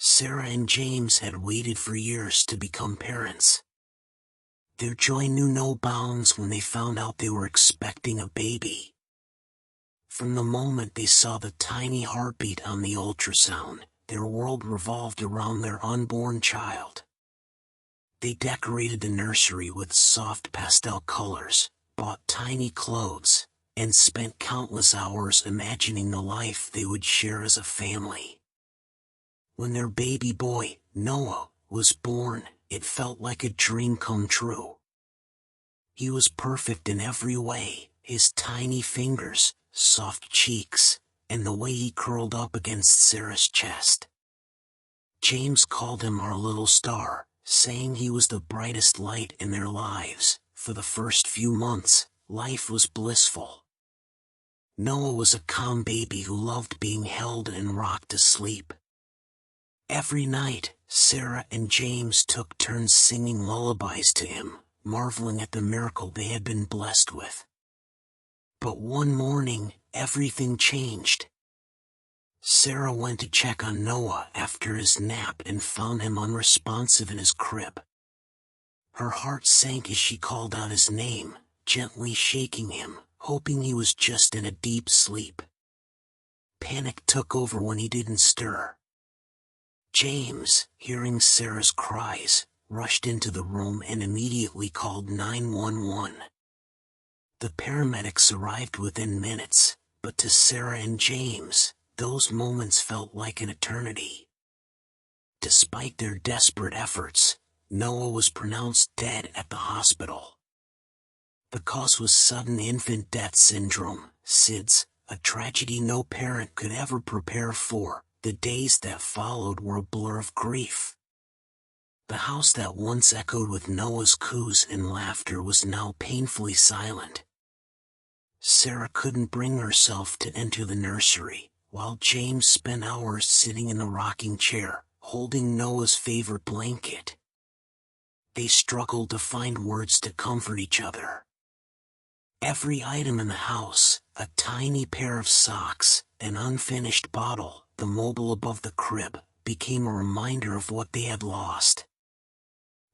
Sarah and James had waited for years to become parents. Their joy knew no bounds when they found out they were expecting a baby. From the moment they saw the tiny heartbeat on the ultrasound, their world revolved around their unborn child. They decorated the nursery with soft pastel colors, bought tiny clothes, and spent countless hours imagining the life they would share as a family. When their baby boy, Noah, was born, it felt like a dream come true. He was perfect in every way, his tiny fingers, soft cheeks, and the way he curled up against Sarah's chest. James called him our little star, saying he was the brightest light in their lives. For the first few months, life was blissful. Noah was a calm baby who loved being held and rocked to sleep. Every night, Sarah and James took turns singing lullabies to him, marveling at the miracle they had been blessed with. But one morning, everything changed. Sarah went to check on Noah after his nap and found him unresponsive in his crib. Her heart sank as she called out his name, gently shaking him, hoping he was just in a deep sleep. Panic took over when he didn't stir. James, hearing Sarah's cries, rushed into the room and immediately called 911. The paramedics arrived within minutes, but to Sarah and James, those moments felt like an eternity. Despite their desperate efforts, Noah was pronounced dead at the hospital. The cause was sudden infant death syndrome, SIDS, a tragedy no parent could ever prepare for. The days that followed were a blur of grief. The house that once echoed with Noah's coos and laughter was now painfully silent. Sarah couldn't bring herself to enter the nursery, while James spent hours sitting in the rocking chair, holding Noah's favorite blanket. They struggled to find words to comfort each other. Every item in the house, a tiny pair of socks, an unfinished bottle, the mobile above the crib, became a reminder of what they had lost.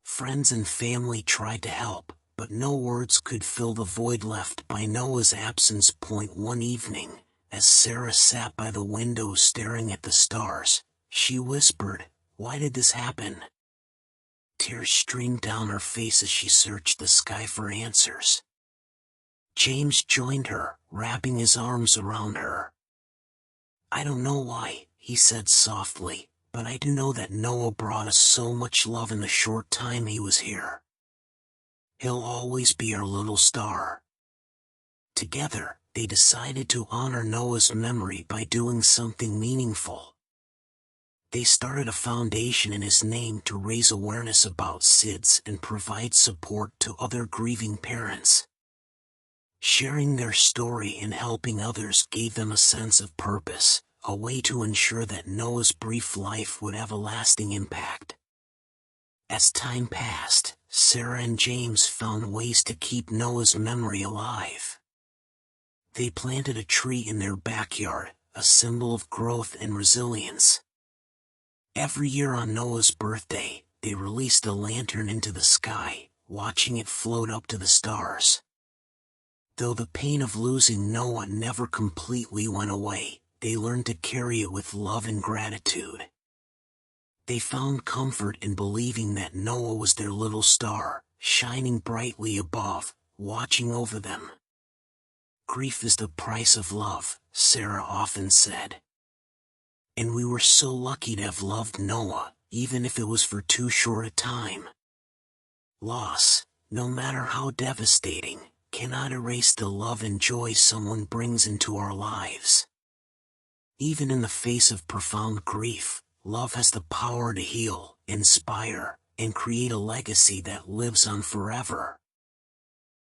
Friends and family tried to help, but no words could fill the void left by Noah's absence. One evening, as Sarah sat by the window staring at the stars, she whispered, "Why did this happen?" Tears streamed down her face as she searched the sky for answers. James joined her, wrapping his arms around her. "I don't know why," he said softly, "but I do know that Noah brought us so much love in the short time he was here. He'll always be our little star." Together, they decided to honor Noah's memory by doing something meaningful. They started a foundation in his name to raise awareness about SIDS and provide support to other grieving parents. Sharing their story and helping others gave them a sense of purpose, a way to ensure that Noah's brief life would have a lasting impact. As time passed, Sarah and James found ways to keep Noah's memory alive. They planted a tree in their backyard, a symbol of growth and resilience. Every year on Noah's birthday, they released a lantern into the sky, watching it float up to the stars. Though the pain of losing Noah never completely went away, they learned to carry it with love and gratitude. They found comfort in believing that Noah was their little star, shining brightly above, watching over them. "Grief is the price of love," Sarah often said. And we were so lucky to have loved Noah, even if it was for too short a time. Loss, no matter how devastating, cannot erase the love and joy someone brings into our lives. Even in the face of profound grief, love has the power to heal, inspire, and create a legacy that lives on forever.